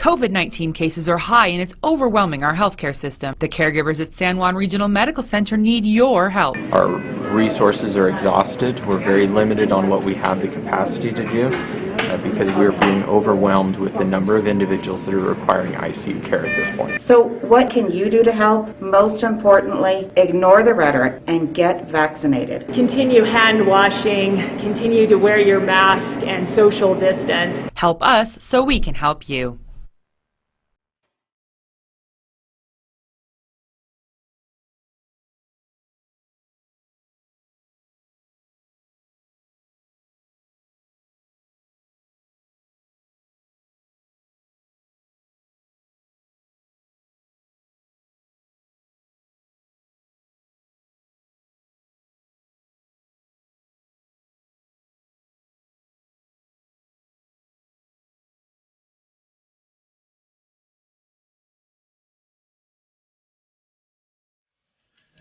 COVID-19 cases are high and it's overwhelming our healthcare system. The caregivers at San Juan Regional Medical Center need your help. Our resources are exhausted. We're very limited on what we have the capacity to do because we're being overwhelmed with the number of individuals that are requiring ICU care at this point. So what can you do to help? Most importantly, ignore the rhetoric and get vaccinated. Continue hand washing, continue to wear your mask and social distance. Help us so we can help you.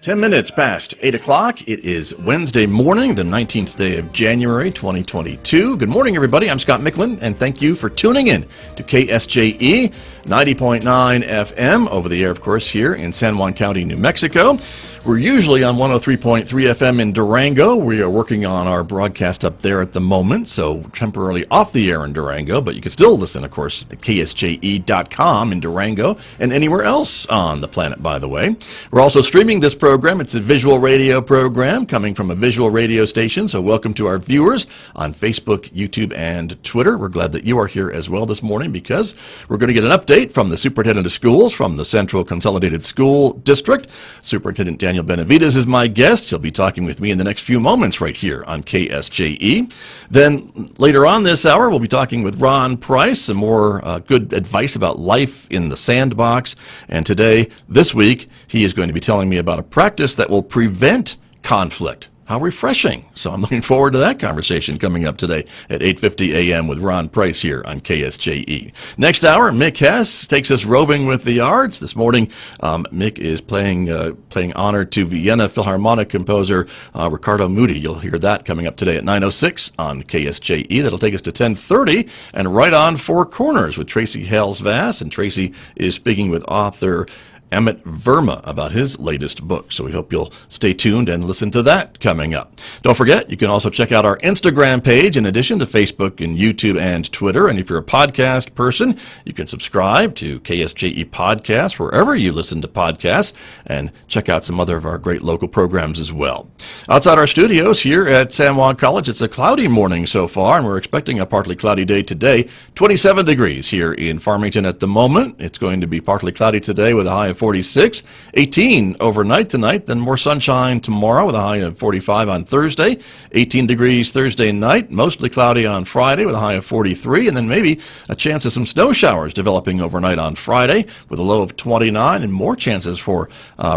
Ten minutes past 8 o'clock. It is Wednesday morning, the 19th day of January, 2022. Good morning, everybody. I'm Scott Michlin, and thank you for tuning in to KSJE 90.9 FM, over the air, of course, here in San Juan County, New Mexico. We're usually on 103.3 FM in Durango. We are working on our broadcast up there at the moment, so temporarily off the air in Durango, but you can still listen, of course, at KSJE.com in Durango and anywhere else on the planet, by the way. We're also streaming this program. It's a visual radio program coming from a visual radio station, so welcome to our viewers on Facebook, YouTube, and Twitter. We're glad that you are here as well this morning because we're going to get an update from the Superintendent of Schools from the Central Consolidated School District. Superintendent Daniel Benavidez is my guest. He'll be talking with me in the next few moments right here on KSJE. Then later on this hour, we'll be talking with Ron Price, some more good advice about life in the sandbox. And today, this week, he is going to be telling me about a practice that will prevent conflict. How refreshing. So I'm looking forward to that conversation coming up today at 8:50 a.m. with Ron Price here on KSJE. Next hour, Mick Hess takes us roving with the arts. This morning, Mick is playing honor to Vienna Philharmonic composer Ricardo Muti. You'll hear that coming up today at 9:06 on KSJE. That'll take us to 10:30 and right on Four Corners with Tracy Hales-Vass. And Tracy is speaking with author Emmett Verma about his latest book. So we hope you'll stay tuned and listen to that coming up. Don't forget, you can also check out our Instagram page in addition to Facebook and YouTube and Twitter. And if you're a podcast person, you can subscribe to KSJE Podcast wherever you listen to podcasts and check out some other of our great local programs as well. Outside our studios here at San Juan College, it's a cloudy morning so far, and we're expecting a partly cloudy day today. 27 degrees here in Farmington at the moment. It's going to be partly cloudy today with a high of 46, 18 overnight tonight, then more sunshine tomorrow with a high of 45 on Thursday, 18 degrees Thursday night, mostly cloudy on Friday with a high of 43, and then maybe a chance of some snow showers developing overnight on Friday with a low of 29, and more chances for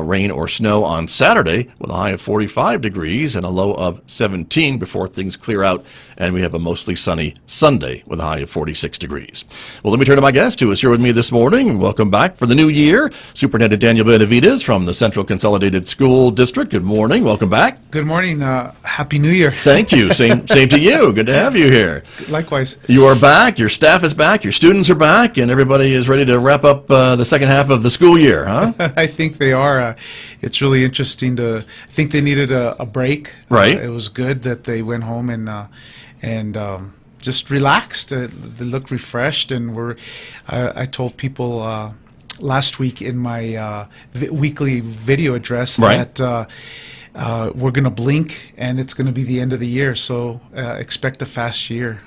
rain or snow on Saturday with a high of 45 degrees and a low of 17 before things clear out, and we have a mostly sunny Sunday with a high of 46 degrees. Well, let me turn to my guest who is here with me this morning. Welcome back for the new year, Superintendent Daniel Benavidez from the Central Consolidated School District. Good morning. Welcome back. Good morning. Happy New Year. Thank you. Same to you. Good to have you here. Likewise. You are back. Your staff is back. Your students are back, and everybody is ready to wrap up the second half of the school year, huh? I think they are. It's really interesting I think they needed a break. Right. It was good that they went home and just relaxed. They looked refreshed, and I told people last week in my weekly video address that we're going to blink and it's going to be the end of the year, so expect a fast year.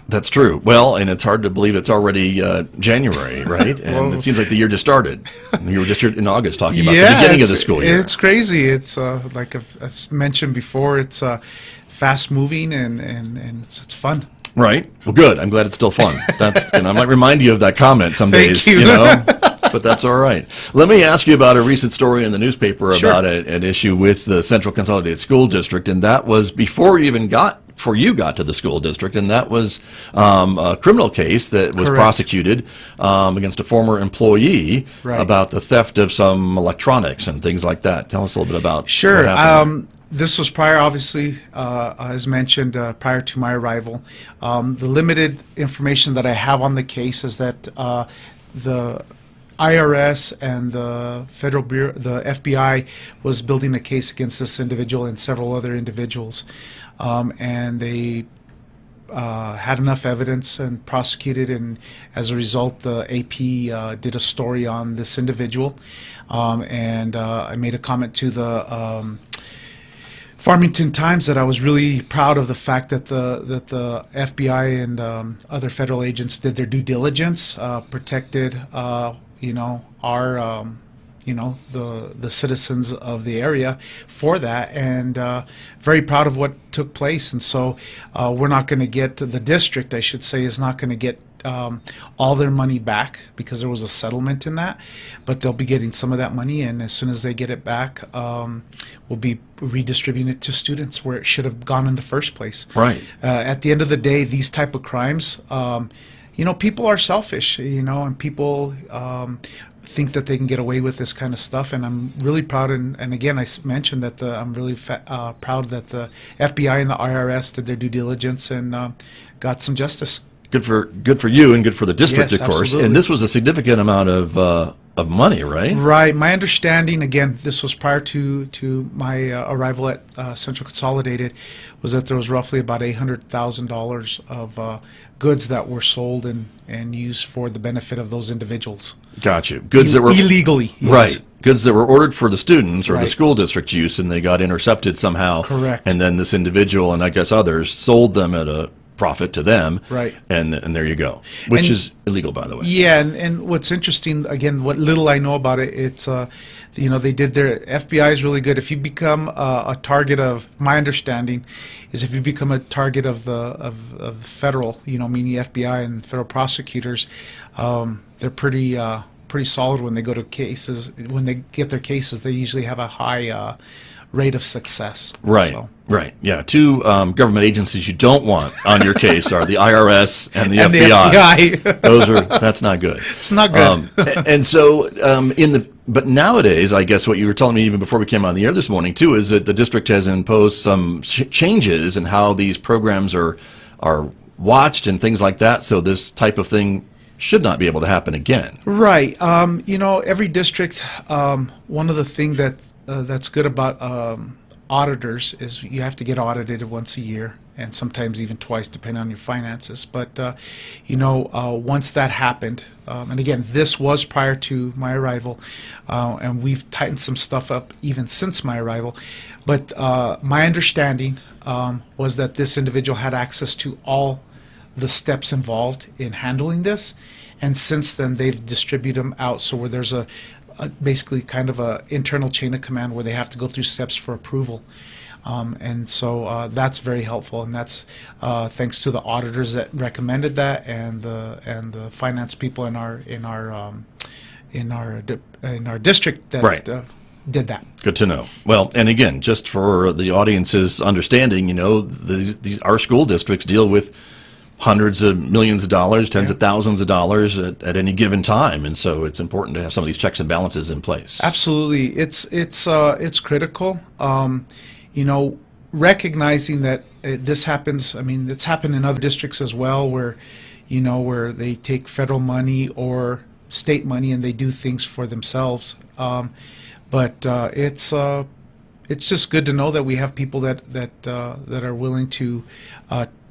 That's true. Well, and it's hard to believe it's already January, right? And it seems like the year just started. You were just here in August talking about the beginning of the school year. It's crazy. It's like I've mentioned before, it's fast moving and it's fun. Right. Well, good. I'm glad it's still fun. I might remind you of that comment some days, Thank you. But that's all right. Let me ask you about a recent story in the newspaper about an issue with the Central Consolidated School District, and that was before you got to the school district, and that was a criminal case that was prosecuted against a former employee about the theft of some electronics and things like that. Tell us a little bit about what happened. This was prior, obviously, as mentioned, prior to my arrival. The limited information that I have on the case is that the IRS and the Federal Bureau, the FBI, was building a case against this individual and several other individuals, and they had enough evidence and prosecuted, and as a result, the AP did a story on this individual, and I made a comment to the Farmington Times that I was really proud of the fact that the FBI and other federal agents did their due diligence, protected our the citizens of the area for that, and very proud of what took place. And so we're not going to get, the district, I should say, is not going to get all their money back because there was a settlement in that, but they'll be getting some of that money, and as soon as they get it back, we'll be redistributing it to students where it should have gone in the first place. Right. At the end of the day, these type of crimes, people are selfish, and people think that they can get away with this kind of stuff, and I'm really proud, and again, I mentioned that I'm really proud that the FBI and the IRS did their due diligence and got some justice. Good for you and good for the district, Yes, of course. absolutely. And this was a significant amount of money, right? Right. My understanding, again, this was prior to my arrival at Central Consolidated, was that there was roughly about $800,000 of goods that were sold and used for the benefit of those individuals. Got you. Goods that were illegally. Yes. Right. Goods that were ordered for the students or the Right. school district's use, and they got intercepted somehow. Correct. And then this individual, and I guess others, sold them at a profit to them. Right. And there you go. Which And- is illegal, by the way. Yeah, and what's interesting, again, what little I know about it, it's, they did their, FBI is really good. If you become a target of, my understanding is if you become a target of the federal, meaning FBI and federal prosecutors, they're pretty solid when they go to cases. When they get their cases, they usually have a high rate of success. Right. So. Right. Yeah. Two government agencies you don't want on your case are the IRS and the And the FBI. FBI. That's not good. It's not good. And so but nowadays, I guess what you were telling me even before we came on the air this morning too is that the district has imposed some changes in how these programs are watched and things like that. So this type of thing should not be able to happen again. Right. Every district, one of the things that's good about auditors is you have to get audited once a year, and sometimes even twice, depending on your finances. But once that happened, and again, this was prior to my arrival, and we've tightened some stuff up even since my arrival. But my understanding was that this individual had access to all the steps involved in handling this, and since then they've distributed them out so where there's a basically kind of a internal chain of command where they have to go through steps for approval, and so that's very helpful, and that's thanks to the auditors that recommended that, and the finance people in our district that Right. Did that. Good to know. Well, and again, just for the audience's understanding, our school districts deal with hundreds of millions of dollars, tens of thousands of dollars at any given time, and so it's important to have some of these checks and balances in place. Absolutely, it's critical. Recognizing that this happens. I mean, it's happened in other districts as well, where they take federal money or state money and they do things for themselves. But it's just good to know that we have people that are willing to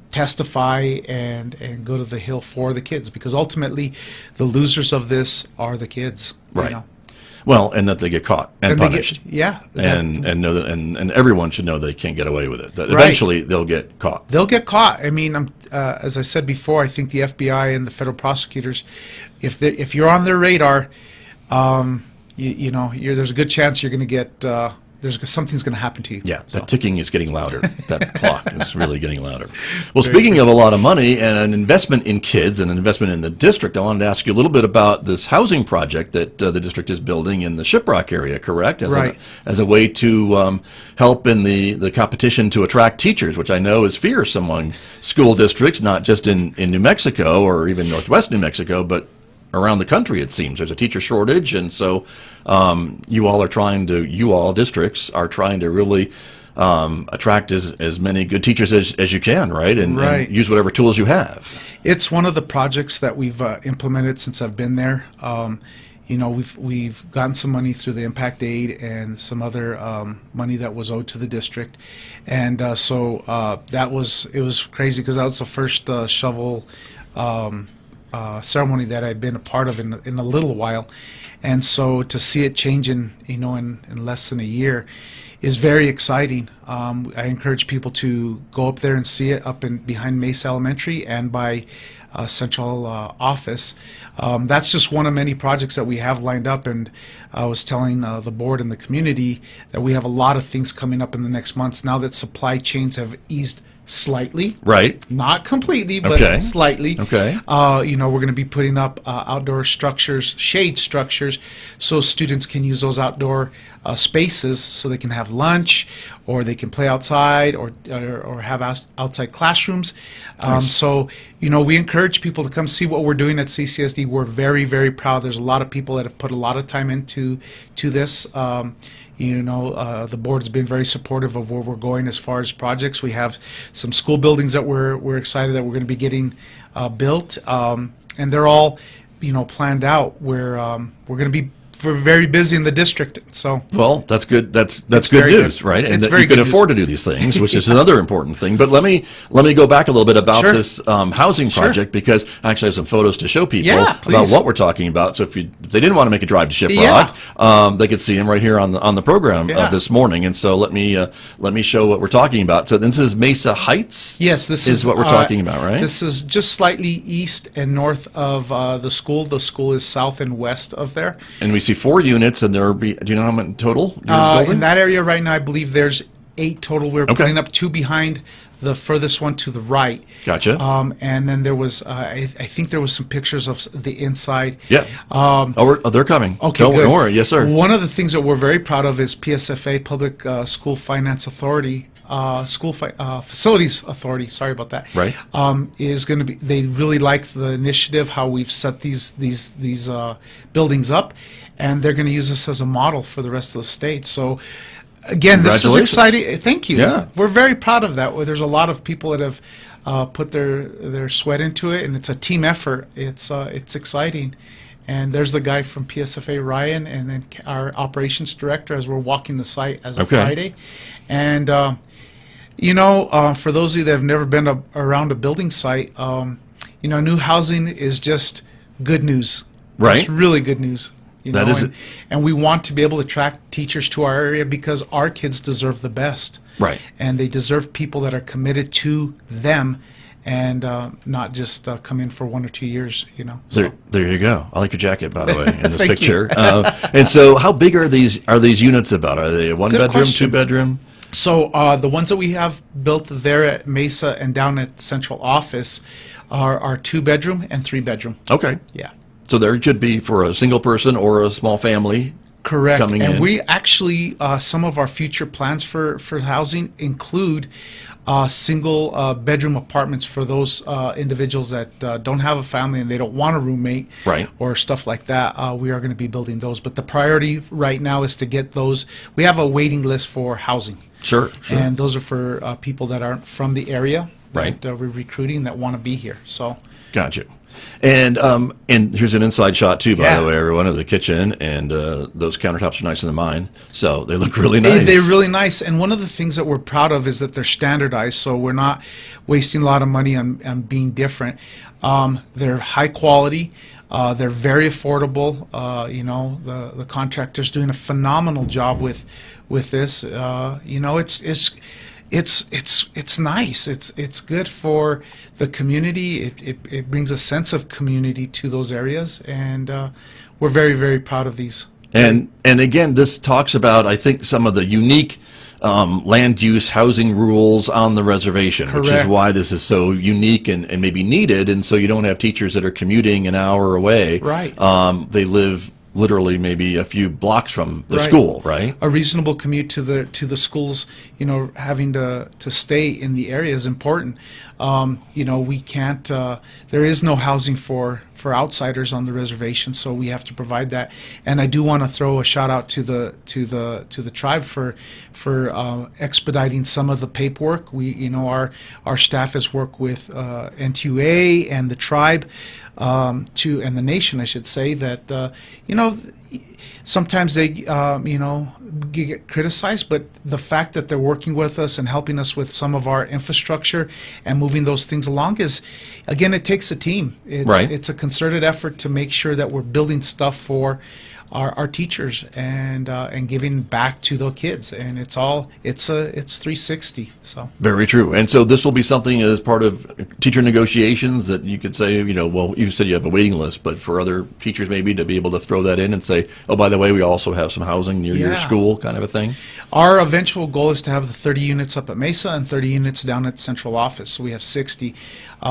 testify and go to the Hill for the kids, because ultimately the losers of this are the kids. Right. Well, and that they get caught and punished. And know that, and everyone should know they can't get away with it. That Right. eventually they'll get caught. they'll get caught. I mean, as I said before, I think the FBI and the federal prosecutors, if you're on their radar, there's a good chance you're going to get something's going to happen to you. Yeah, that ticking is getting louder. That clock is really getting louder. Well, speaking of a lot of money and an investment in kids and an investment in the district, I wanted to ask you a little bit about this housing project that the district is building in the Shiprock area, correct? Right. As a way to help in the competition to attract teachers, which I know is fierce among school districts, not just in New Mexico or even Northwest New Mexico, but around the country, it seems. There's a teacher shortage, and so districts are trying to really attract as many good teachers as you can, right? And Right. use whatever tools you have. It's one of the projects that we've implemented since I've been there. We've gotten some money through the impact aid and some other money that was owed to the district, and so it was crazy because that was the first shovel ceremony that I'd been a part of in a little while, and so to see it change in less than a year is very exciting. I encourage people to go up there and see it up in behind Mesa Elementary and by central office. That's just one of many projects that we have lined up, and I was telling the board and the community that we have a lot of things coming up in the next months now that supply chains have eased slightly. Right. Not completely, but Okay. slightly. Okay. We're going to be putting up outdoor structures, shade structures, so students can use those outdoor spaces so they can have lunch, or they can play outside, or have outside classrooms. So, we encourage people to come see what we're doing at CCSD. We're very, very proud. There's a lot of people that have put a lot of time into this. The board has been very supportive of where we're going as far as projects. We have some school buildings that we're excited that we're going to be getting built, and they're all, planned out. We're going to be very busy in the district. So Well, that's good. That's good very news, good. right? And It's that very you can good afford to do these things, which is another important thing. But let me go back a little bit about Sure. this housing project, because I actually have some photos to show people Yeah, about please. what we're talking about. So if they didn't want to make a drive to Shiprock, they could see them right here on the program Yeah. this morning. And so let me show what we're talking about. So this is Mesa Heights. yes, this is what we're talking about, right? This is just slightly east and north of the school. The school is south and west of there. And we see 4 units, and do you know how many total you're building? In that area right now, I believe there's 8 total. We're putting up 2 behind the furthest one to the right. Gotcha. And then there was, I think there was some pictures of the inside. Yeah. They're coming. Okay, Don't good. worry. Yes, sir. One of the things that we're very proud of is PSFA, Public School Finance Authority, Facilities Authority. Sorry about that. Right. Is going to be. They really like the initiative, how we've set these buildings up, and they're going to use this as a model for the rest of the state. So, again, this is Congratulations. exciting. Thank you. Yeah. We're very proud of that. There's a lot of people that have put their sweat into it, and it's a team effort. It's exciting. And there's the guy from PSFA, Ryan, and then our operations director as we're walking the site as of Friday. And, for those of you that have never been around a building site, new housing is just good news. Right. It's really good news. That is it. And we want to be able to attract teachers to our area because our kids deserve the best. Right. And they deserve people that are committed to them and not just come in for 1 or 2 years, So. There you go. I like your jacket, by the way, in this Thank picture. And so, how big are these units about? Are they a 1-bedroom, question. 2-bedroom? So the ones that we have built there at Mesa and down at central office are 2-bedroom and 3-bedroom. Okay. Yeah. So there could be for a single person or a small family. Correct. Coming and in. we actually, some of our future plans for housing include single bedroom apartments for those individuals that don't have a family and they don't want a roommate, Right. or stuff like that. We are going to be building those. But the priority right now is to get those. We have a waiting list for housing. Sure. And those are for people that aren't from the area. Right. That we're recruiting that want to be here. So. Gotcha. And here's an inside shot too, by Yeah. the way, everyone, of the kitchen, and those countertops are nicer than mine, so they look really nice. They're really nice, and one of the things that we're proud of is that they're standardized, so we're not wasting a lot of money on being different. They're high quality. They're very affordable. The contractor's doing a phenomenal job with this. It's nice. It's good for the community. It brings a sense of community to those areas, and we're very, very proud of these. And again, this talks about, I think, some of the unique land use housing rules on the reservation, which is Correct. why this is so unique and maybe needed. And so you don't have teachers that are commuting an hour away. Right. They live literally maybe a few blocks from the Right. school, right? A reasonable commute to the schools, having to stay in the area is important. We can't. There is no housing for outsiders on the reservation, so we have to provide that. And I do want to throw a shout out to the tribe for expediting some of the paperwork. Our staff has worked with NTUA and the tribe and the nation, I should say, that sometimes they get criticized, but the fact that they're working with us and helping us with some of our infrastructure and moving those things along is, again, it takes a team. It's a concerted effort to make sure that we're building stuff for our teachers and giving back to the kids, and it's 360. So very true. And so this will be something as part of teacher negotiations that you could say, well, you said you have a waiting list, but for other teachers maybe to be able to throw that in and say, oh, by the way, we also have some housing near your school, kind of a thing. Our eventual goal is to have the 30 units up at Mesa and 30 units down at central office. So we have 60.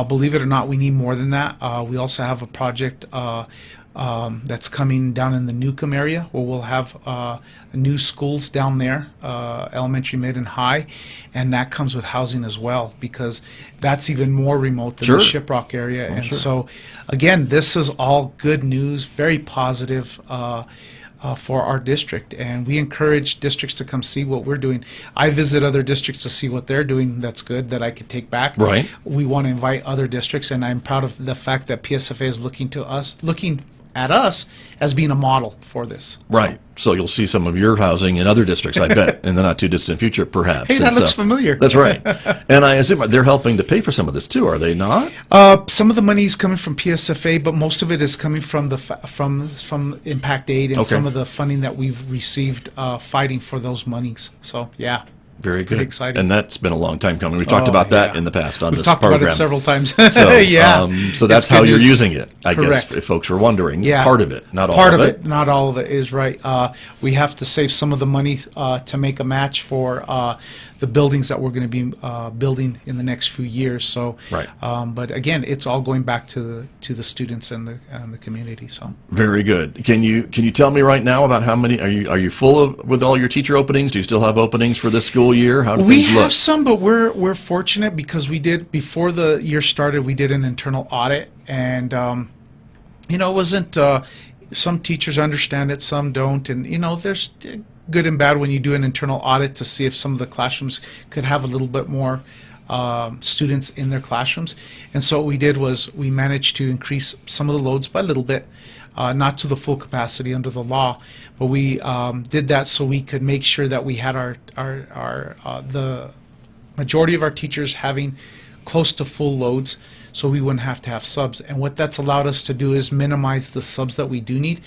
Believe it or not, we need more than that. We also have a project that's coming down in the Newcomb area, where we'll have new schools down there, elementary, mid, and high, and that comes with housing as well, because that's even more remote than the Shiprock area. So, again, this is all good news, very positive for our district, and we encourage districts to come see what we're doing. I visit other districts to see what they're doing that's good, that I could take back. Right. We want to invite other districts, and I'm proud of the fact that PSFA is looking at us as being a model for this. Right. So you'll see some of your housing in other districts, I bet, in the not too distant future, perhaps. Hey, that looks familiar. That's right. And I assume they're helping to pay for some of this too, are they not? Some of the money is coming from PSFA, but most of it is coming from from Impact Aid and some of the funding that we've received fighting for those monies. So, yeah. Very Pretty good. exciting. And that's been a long time coming. We talked about that in the past on We've this talked program. about it several times. So, yeah. So that's It's how good you're news. using it, I guess, Correct. if folks were wondering. Yeah. Part of it, not all Part of of it. it, not all of it is right. We have to save some of the money to make a match for the buildings that we're going to be building in the next few years. So, Right. But again, it's all going back to the students and the community. So, Very good. Can you tell me right now about how many are you full with all your teacher openings? Do you still have openings for this school year? How do we things look? have some, but we're fortunate because we did, before the year started, we did an internal audit, and it wasn't. Some teachers understand it, some don't, and there's good and bad when you do an internal audit to see if some of the classrooms could have a little bit more students in their classrooms. And so what we did was we managed to increase some of the loads by a little bit, not to the full capacity under the law, but we did that so we could make sure that we had the majority of our teachers having close to full loads, so we wouldn't have to have subs. And what that's allowed us to do is minimize the subs that we do need.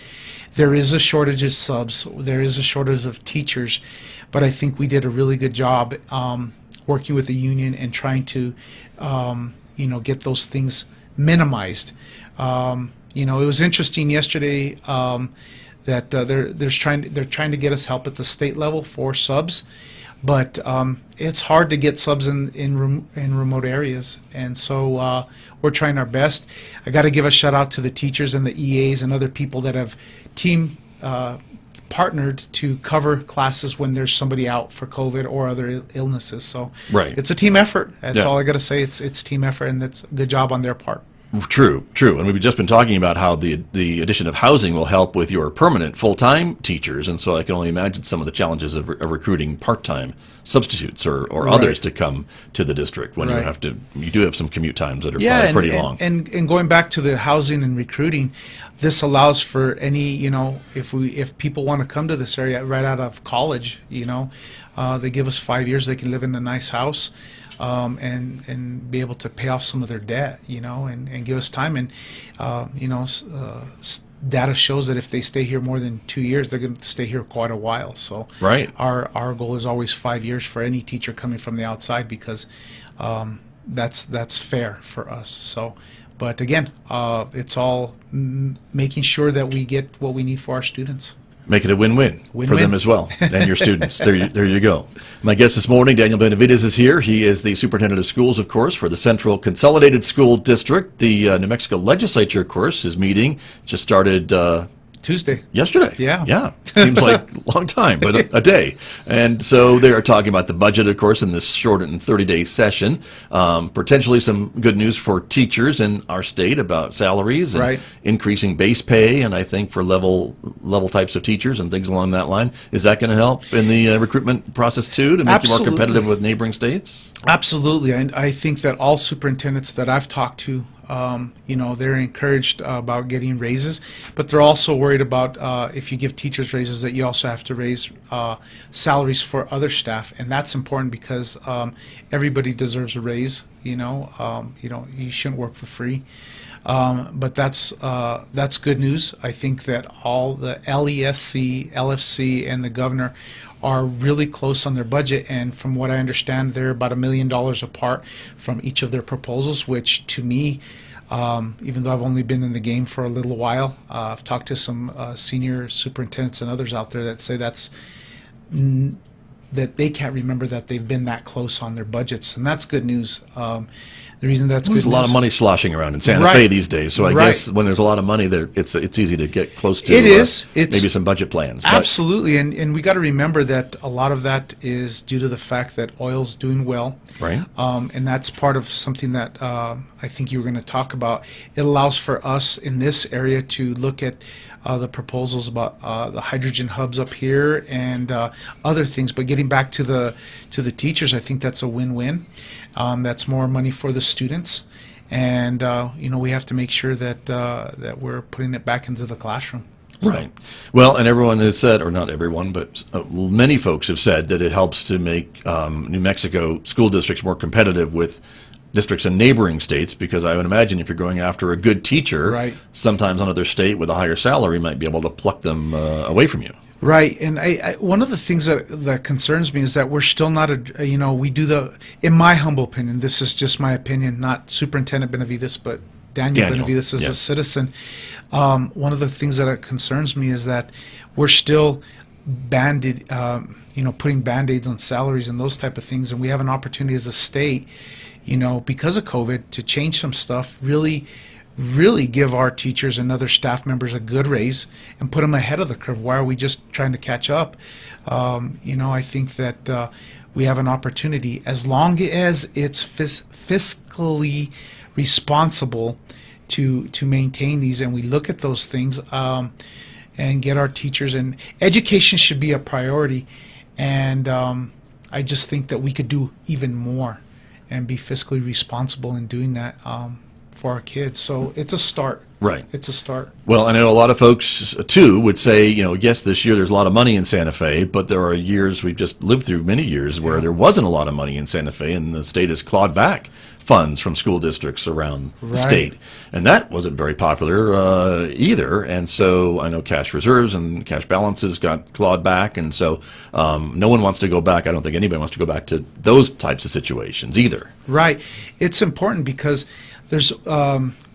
There is a shortage of subs, there is a shortage of teachers, but I think we did a really good job working with the union and trying to get those things minimized. It was interesting yesterday that they're trying to get us help at the state level for subs, but it's hard to get subs in remote areas, and so we're trying our best. I got to give a shout out to the teachers and the EAs and other people that have team partnered to cover classes when there's somebody out for COVID or other illnesses. So it's a team effort. That's all I got to say. It's team effort, and that's a good job on their part. True. And we've just been talking about how the addition of housing will help with your permanent full-time teachers, and so I can only imagine some of the challenges of recruiting part-time substitutes or others to come to the district when you do have some commute times that are probably pretty long. And going back to the housing and recruiting, this allows for any, if people want to come to this area right out of college, they give us 5 years, they can live in a nice house. And be able to pay off some of their debt, and give us time. And, data shows that if they stay here more than 2 years, they're going to stay here quite a while. So our goal is always 5 years for any teacher coming from the outside, because that's fair for us. So, but again, it's all making sure that we get what we need for our students. Make it a win-win for them as well, and your students. There you go. My guest this morning, Daniel Benavidez, is here. He is the superintendent of schools, of course, for the Central Consolidated School District. The New Mexico Legislature, of course, is meeting. Just started Tuesday. Yesterday. Yeah. Yeah. Seems like a long time, but a day. And so they are talking about the budget, of course, in this shortened 30-day session. Potentially some good news for teachers in our state about salaries and Right. increasing base pay, and I think for level types of teachers and things along that line. Is that going to help in the recruitment process, too, to make you more Absolutely. competitive with neighboring states? Absolutely. And I think that all superintendents that I've talked to, they're encouraged about getting raises, but they're also worried about if you give teachers raises that you also have to raise salaries for other staff, and that's important because everybody deserves a raise. You shouldn't work for free. But that's good news. I think that all the LESC, LFC, and the governor are really close on their budget, and from what I understand, they're about $1 million apart from each of their proposals, which to me, even though I've only been in the game for a little while, I've talked to some senior superintendents and others out there that say that they can't remember that they've been that close on their budgets, and that's good news. The reason that's There's good a lot news- of money sloshing around in Santa Right. Fe these days, so I Right. guess when there's a lot of money there, it's easy to get close to It is. It's- maybe some budget plans. But Absolutely, and we got to remember that a lot of that is due to the fact that oil's doing well, Right. And that's part of something that I think you were going to talk about. It allows for us in this area to look at the proposals about the hydrogen hubs up here and other things. But getting back to the teachers, I think that's a win-win. That's more money for the students, and we have to make sure that we're putting it back into the classroom. Right. Well, and everyone has said, or not everyone, but many folks have said that it helps to make New Mexico school districts more competitive with districts in neighboring states, because I would imagine if you're going after a good teacher, Right. sometimes another state with a higher salary might be able to pluck them away from you. Right, and I one of the things that concerns me is that we're still not in my humble opinion, this is just my opinion, not Superintendent Benavidez, but Daniel Benavidez as yeah. a citizen. One of the things that concerns me is that we're still putting Band-Aids on salaries and those type of things, and we have an opportunity as a state, because of COVID, to change some stuff, really give our teachers and other staff members a good raise and put them ahead of the curve. Why are we just trying to catch up? I think that we have an opportunity, as long as it's fiscally responsible, to maintain these, and we look at those things and get our teachers, and education should be a priority, and I just think that we could do even more and be fiscally responsible in doing that for our kids. So it's a start. Right. It's a start. Well, I know a lot of folks, too, would say, yes, this year there's a lot of money in Santa Fe, but there are years, we've just lived through many years where there wasn't a lot of money in Santa Fe, and the state has clawed back funds from school districts around the state. And that wasn't very popular either. And so I know cash reserves and cash balances got clawed back, and so no one wants to go back. I don't think anybody wants to go back to those types of situations either. Right. It's important because there's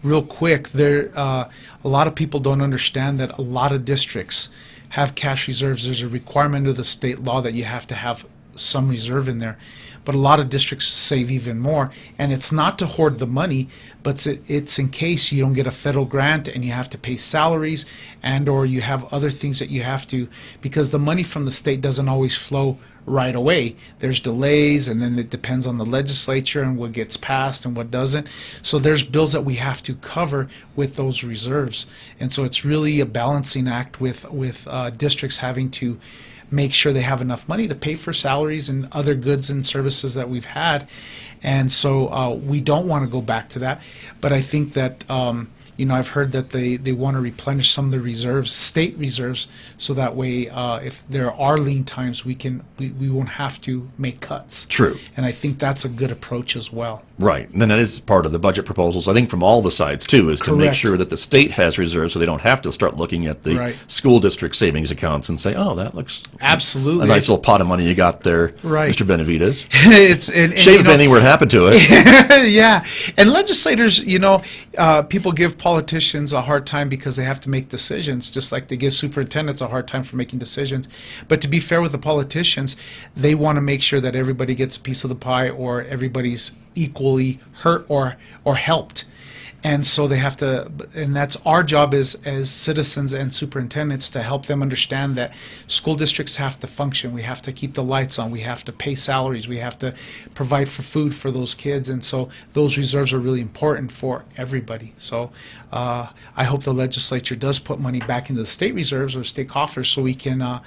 real quick, a lot of people don't understand that a lot of districts have cash reserves. There's a requirement of the state law that you have to have some reserve in there. But a lot of districts save even more. And it's not to hoard the money, but it's in case you don't get a federal grant and you have to pay salaries, and or you have other things that you have to, because the money from the state doesn't always flow right away. There's delays, and then it depends on the legislature and what gets passed and what doesn't. So there's bills that we have to cover with those reserves. And so it's really a balancing act with districts having to make sure they have enough money to pay for salaries and other goods and services that we've had. And so we don't want to go back to that. But I think that I've heard that they want to replenish some of the reserves, state reserves, so that way if there are lean times, we won't have to make cuts. True. And I think that's a good approach as well. Right. And then that is part of the budget proposals, I think, from all the sides, too, is to make Correct. sure that the state has reserves so they don't have to start looking at the Right. school district savings accounts and say, oh, that looks Absolutely. a nice little pot of money you got there, Right. Mr. Benavidez. And Shame if anything were to happen to it. Yeah, and legislators, people give politicians a hard time because they have to make decisions, just like they give superintendents a hard time for making decisions. But to be fair with the politicians, they want to make sure that everybody gets a piece of the pie, or everybody's equally hurt or helped. And so they have to, and that's our job as citizens and superintendents, to help them understand that school districts have to function. We have to keep the lights on. We have to pay salaries. We have to provide for food for those kids. And so those reserves are really important for everybody. So I hope the legislature does put money back into the state reserves or state coffers so we can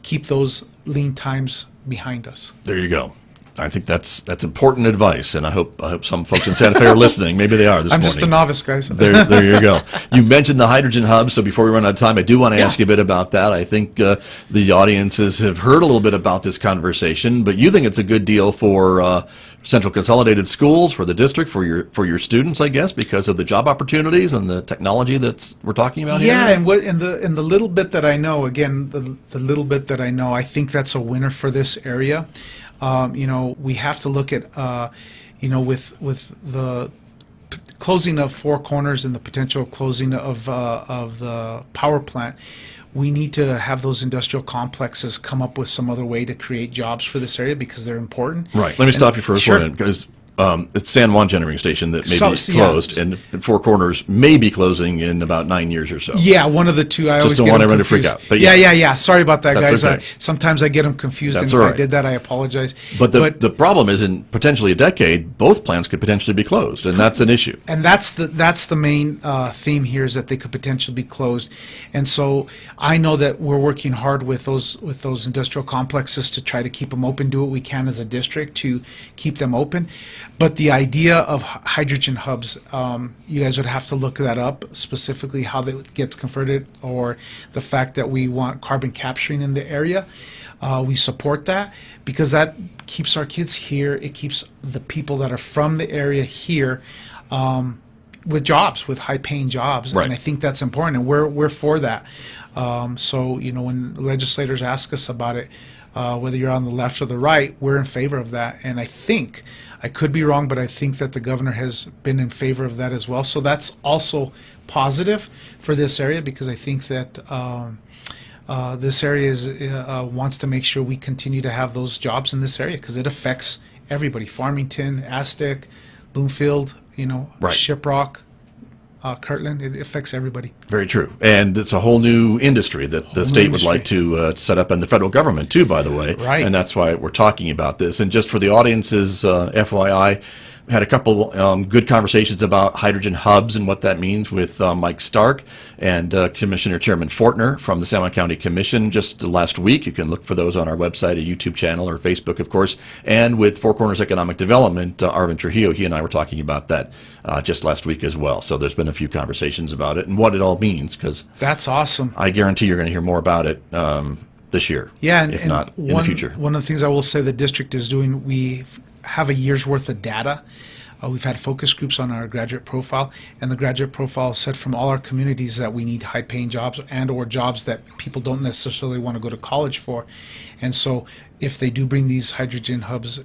keep those lean times behind us. There you go. I think that's important advice, and I hope some folks in Santa Fe are listening. Maybe they are this morning. I'm just a novice, guys. There you go. You mentioned the hydrogen hub, so before we run out of time, I do want to ask you a bit about that. I think the audiences have heard a little bit about this conversation, but you think it's a good deal for Central Consolidated Schools, for the district, for your students, I guess, because of the job opportunities and the technology that we're talking about here? Yeah, and the little bit that I know, again, the little bit that I know, I think that's a winner for this area. We have to look at, with the closing of Four Corners and the potential closing of the power plant, we need to have those industrial complexes come up with some other way to create jobs for this area because they're important. Right. Let me stop you for a second, because it's San Juan Generating Station that may be closed, and Four Corners may be closing in about 9 years or so. Yeah, one of the two. I just always don't get want them everyone to freak confused. out. But yeah. Sorry about that, That's guys. okay. Sometimes I get them confused, That's and if all right. I did that, I apologize. But the problem is, in potentially a decade, both plants could potentially be closed, and that's an issue. And that's the main theme here, is that they could potentially be closed. And so I know that we're working hard with those industrial complexes to try to keep them open, do what we can as a district to keep them open. But the idea of hydrogen hubs, you guys would have to look that up, specifically how that gets converted, or the fact that we want carbon capturing in the area. We support that because that keeps our kids here. It keeps the people that are from the area here with jobs, with high-paying jobs. Right. And I think that's important, and we're for that. So when legislators ask us about it, whether you're on the left or the right, we're in favor of that. And I could be wrong, but I think that the governor has been in favor of that as well. So that's also positive for this area, because I think that this area wants to make sure we continue to have those jobs in this area, because it affects everybody. Farmington, Aztec, Bloomfield, Right. Shiprock, Kirtland, it affects everybody. Very true. And it's a whole new industry that the state would like to set up, and the federal government too, by the way. Right. And that's why we're talking about this. And just for the audience's FYI, we had a couple good conversations about hydrogen hubs and what that means with Mike Stark and Commissioner Chairman Fortner from the San Juan County Commission just last week. You can look for those on our website, a YouTube channel, or Facebook, of course. And with Four Corners Economic Development, Arvin Trujillo, he and I were talking about that just last week as well. So there's been a few conversations about it and what it all means, because That's awesome. I guarantee you're going to hear more about it this year, Yeah, if not in the future. One of the things I will say the district is doing, we have a year's worth of data. We've had focus groups on our graduate profile, and the graduate profile said from all our communities that we need high-paying jobs and or jobs that people don't necessarily want to go to college for. And so if they do bring these hydrogen hubs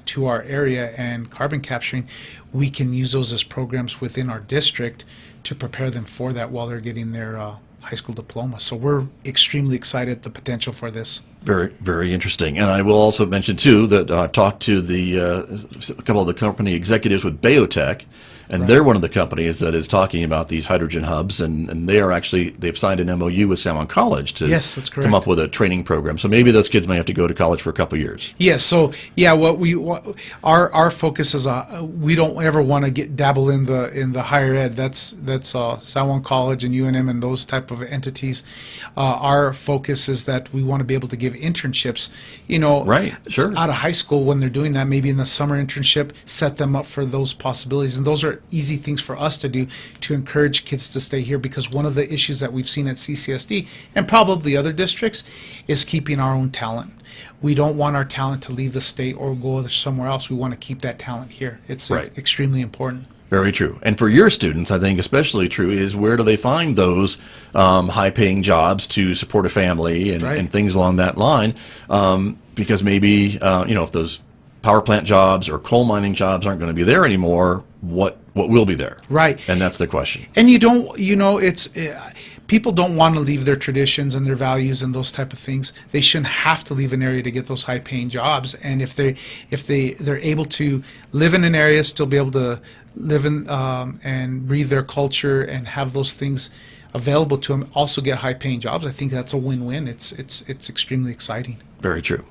to our area and carbon capturing, we can use those as programs within our district to prepare them for that while they're getting their high school diploma. So we're extremely excited at the potential for this. Very, very interesting. And I will also mention, too, that I've talked to a couple of the company executives with Biotech, and they're one of the companies that is talking about these hydrogen hubs, and they are actually, they've signed an MOU with San Juan College to Yes, that's correct. come up with a training program. So maybe those kids may have to go to college for a couple of years. Yes. So yeah, our focus is we don't ever want to dabble in the higher ed. That's San Juan College and UNM and those type of entities. Our focus is that we want to be able to give internships. Right, sure. Out of high school when they're doing that, maybe in the summer internship, set them up for those possibilities, and those are easy things for us to do to encourage kids to stay here, because one of the issues that we've seen at CCSD and probably other districts is keeping our own talent. We don't want our talent to leave the state or go somewhere else. We want to keep that talent here. It's Right. extremely important. Very true. And for your students, I think especially true is, where do they find those high-paying jobs to support a family and things along that line? Because maybe, if those power plant jobs or coal mining jobs aren't going to be there anymore, what will be there? Right. And that's the question. And you don't, it's people don't want to leave their traditions and their values and those type of things. They shouldn't have to leave an area to get those high-paying jobs. And if they're able to live in an area, still be able to live in and breathe their culture and have those things available to them, also get high-paying jobs, I think that's a win-win. It's extremely exciting. Very true.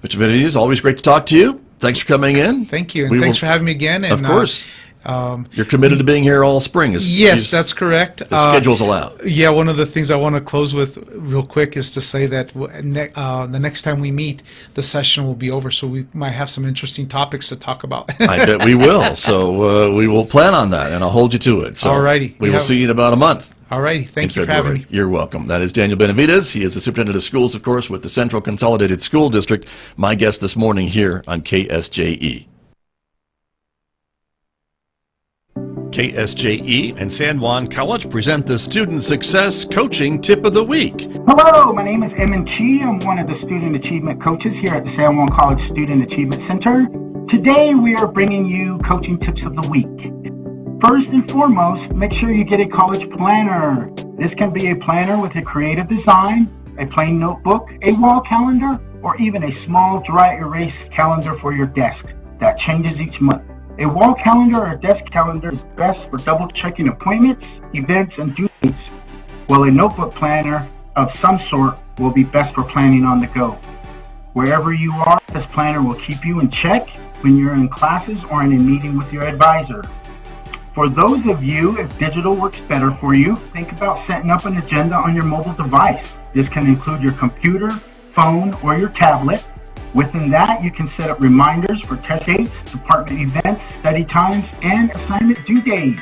Mr. Benavidez, always great to talk to you. Thanks for coming in. Thank you, and thanks for having me again. And, of course. You're committed to being here all spring. Yes, that's correct. The schedule's allowed. Yeah, one of the things I want to close with real quick is to say that the next time we meet, the session will be over, so we might have some interesting topics to talk about. I bet we will. So we will plan on that, and I'll hold you to it. So all righty. We will see you in about a month. All righty. Thank you for having me. You're welcome. That is Daniel Benavidez. He is the superintendent of schools, of course, with the Central Consolidated School District. My guest this morning here on KSJE. KSJE and San Juan College present the Student Success Coaching Tip of the Week. Hello, my name is Emin Chi. I'm one of the Student Achievement Coaches here at the San Juan College Student Achievement Center. Today we are bringing you Coaching Tips of the Week. First and foremost, make sure you get a college planner. This can be a planner with a creative design, a plain notebook, a wall calendar, or even a small dry erase calendar for your desk that changes each month. A wall calendar or desk calendar is best for double-checking appointments, events, and due dates, while a notebook planner of some sort will be best for planning on the go. Wherever you are, this planner will keep you in check when you're in classes or in a meeting with your advisor. For those of you, if digital works better for you, think about setting up an agenda on your mobile device. This can include your computer, phone, or your tablet. Within that, you can set up reminders for test dates, department events, study times, and assignment due dates.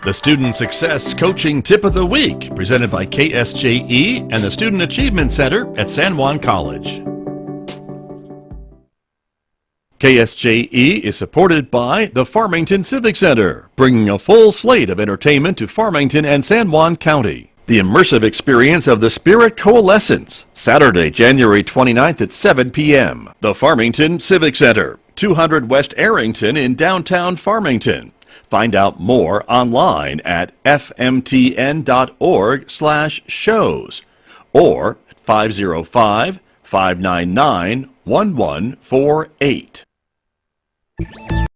The Student Success Coaching Tip of the Week, presented by KSJE and the Student Achievement Center at San Juan College. KSJE is supported by the Farmington Civic Center, bringing a full slate of entertainment to Farmington and San Juan County. The immersive experience of the Spirit Coalescence, Saturday, January 29th at 7 p.m. The Farmington Civic Center, 200 West Arrington in downtown Farmington. Find out more online at fmtn.org/shows or at 505-599-1148.